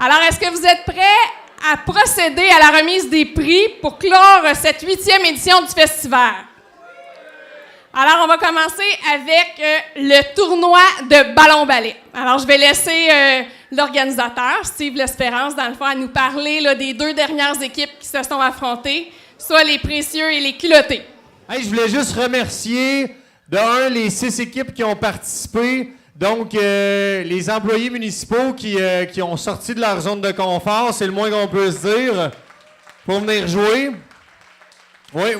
Alors, est-ce que vous êtes prêts à procéder à la remise des prix pour clore cette 8e édition du festival? Alors, on va commencer avec le tournoi de ballon-ballet. Alors, je vais laisser l'organisateur, Steve L'Espérance, dans le fond, à nous parler là, des 2 dernières équipes qui se sont affrontées, soit les précieux et les culottés. Hey, je voulais juste remercier, les 6 équipes qui ont participé. Donc, les employés municipaux qui ont sorti de leur zone de confort, c'est le moins qu'on peut se dire, pour venir jouer. Oui.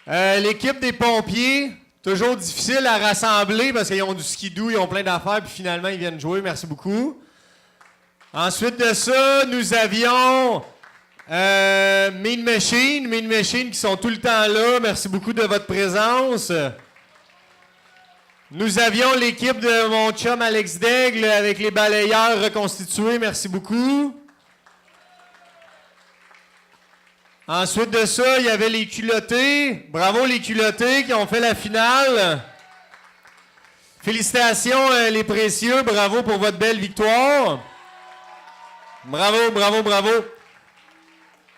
L'équipe des pompiers, toujours difficile à rassembler parce qu'ils ont du skidoo, ils ont plein d'affaires, puis finalement, ils viennent jouer. Merci beaucoup. Ensuite de ça, nous avions Mean Machine qui sont tout le temps là. Merci beaucoup de votre présence. Nous avions l'équipe de mon chum Alex Daigle avec les balayeurs reconstitués. Merci beaucoup. Ensuite de ça, il y avait les culottés. Bravo les culottés qui ont fait la finale. Félicitations les précieux. Bravo pour votre belle victoire. Bravo.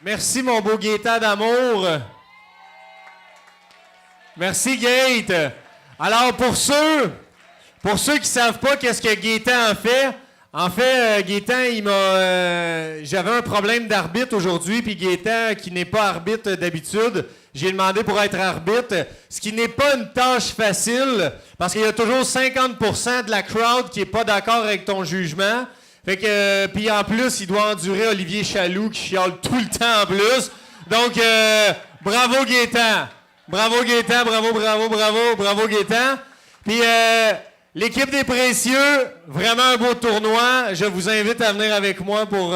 Merci mon beau Gaétan d'amour. Merci Gate. Alors pour ceux qui ne savent pas qu'est-ce que Gaétan en fait, Gaétan, j'avais un problème d'arbitre aujourd'hui, puis Gaétan, qui n'est pas arbitre d'habitude, j'ai demandé pour être arbitre, ce qui n'est pas une tâche facile, parce qu'il y a toujours 50% de la crowd qui n'est pas d'accord avec ton jugement. Fait que, puis en plus, il doit endurer Olivier Chaloux, qui chiale tout le temps en plus. Donc, bravo Gaétan! Bravo Gaétan! Puis, l'équipe des précieux, vraiment un beau tournoi. Je vous invite à venir avec moi pour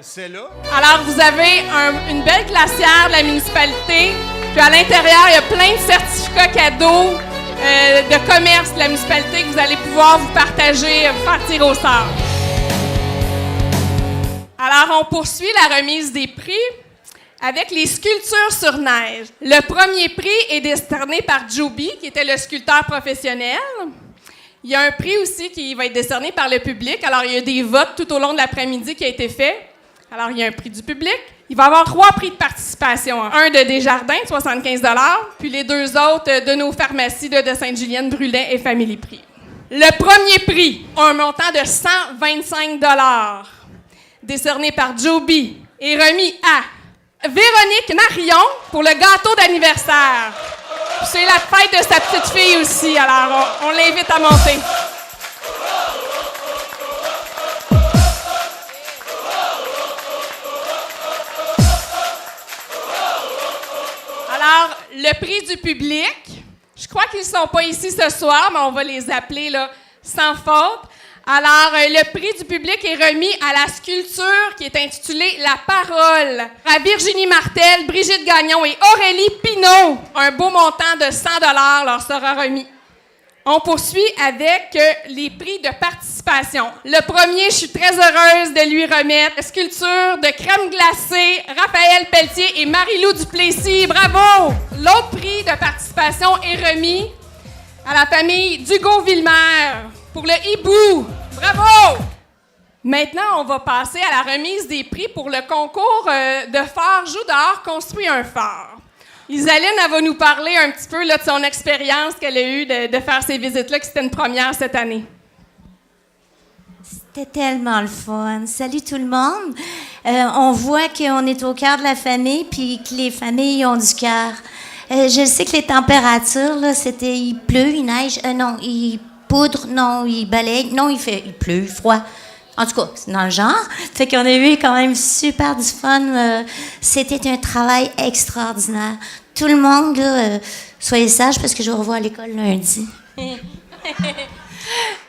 celle-là. Alors, vous avez une belle glacière de la municipalité. Puis à l'intérieur, il y a plein de certificats cadeaux de commerce de la municipalité que vous allez pouvoir vous partager, vous faire tirer au sort. Alors, on poursuit la remise des prix avec les sculptures sur neige. Le premier prix est décerné par Joby, qui était le sculpteur professionnel. Il y a un prix aussi qui va être décerné par le public. Alors, il y a des votes tout au long de l'après-midi qui a été fait. Alors, il y a un prix du public. Il va y avoir 3 prix de participation. Un de Desjardins, 75 $, puis les 2 autres de nos pharmacies de Sainte-Julienne, Brulet et Family Prix. Le premier prix, un montant de 125 $, décerné par Joby, est remis à Véronique Marion pour le gâteau d'anniversaire. C'est la fête de sa petite fille aussi, alors on l'invite à monter. Alors, le prix du public, je crois qu'ils ne sont pas ici ce soir, mais on va les appeler là, sans faute. Alors, le prix du public est remis à la sculpture qui est intitulée « La parole » à Virginie Martel, Brigitte Gagnon et Aurélie Pinault. Un beau montant de 100 $ leur sera remis. On poursuit avec les prix de participation. Le premier, je suis très heureuse de lui remettre la sculpture de crème glacée, Raphaël Pelletier et Marie-Lou Duplessis. Bravo! L'autre prix de participation est remis à la famille Dugo-Villemer pour le hibou. Bravo! Maintenant, on va passer à la remise des prix pour le concours de phare Joue dehors, construit un phare. Isaline, elle va nous parler un petit peu là, de son expérience qu'elle a eue de faire ces visites-là, que c'était une première cette année. C'était tellement le fun. Salut tout le monde. On voit qu'on est au cœur de la famille puis que les familles ont du cœur. Je sais que les températures, là, c'était il pleut, il neige. Non, il poudre, non, il balaye. Non, il pleut, froid. En tout cas, c'est dans le genre. Fait qu'on a eu quand même super du fun. C'était un travail extraordinaire. Tout le monde, là, soyez sages parce que je vous revois à l'école lundi.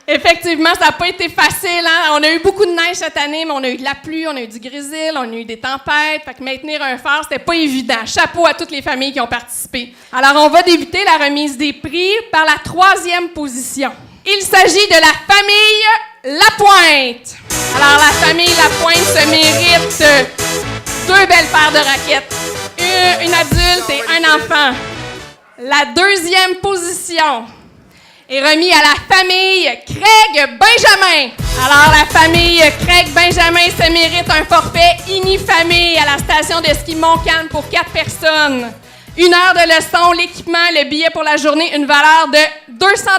Effectivement, ça n'a pas été facile. Hein? On a eu beaucoup de neige cette année, mais on a eu de la pluie, on a eu du grésil, on a eu des tempêtes. Fait que maintenir un phare, c'était pas évident. Chapeau à toutes les familles qui ont participé. Alors, on va débuter la remise des prix par la 3e position. Il s'agit de la famille Lapointe. Alors, la famille Lapointe se mérite 2 belles paires de raquettes. Une adulte et un enfant. La 2e position est remis à la famille Craig Benjamin. Alors, la famille Craig Benjamin se mérite un forfait Inifamille à la station de ski Montcalm pour 4 personnes. 1 heure de leçon, l'équipement, le billet pour la journée, une valeur de 200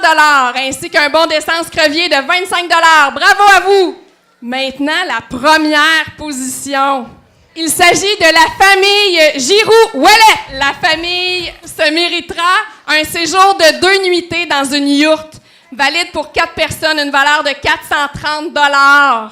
$, ainsi qu'un bon d'essence crevier de 25 $. Bravo à vous! Maintenant, la première position. Il s'agit de la famille Giroux-Ouellet. La famille se méritera un séjour de 2 nuitées dans une yourte, valide pour 4 personnes, une valeur de 430 $.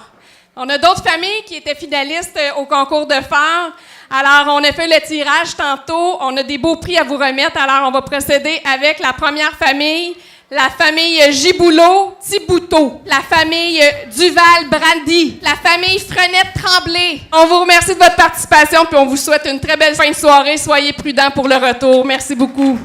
On a d'autres familles qui étaient finalistes au concours de phare. Alors, on a fait le tirage tantôt. On a des beaux prix à vous remettre. Alors, on va procéder avec la première famille, la famille Giboulot-Thibouteau, la famille Duval-Brandy, la famille Frenette-Tremblay. On vous remercie de votre participation puis on vous souhaite une très belle fin de soirée. Soyez prudents pour le retour. Merci beaucoup.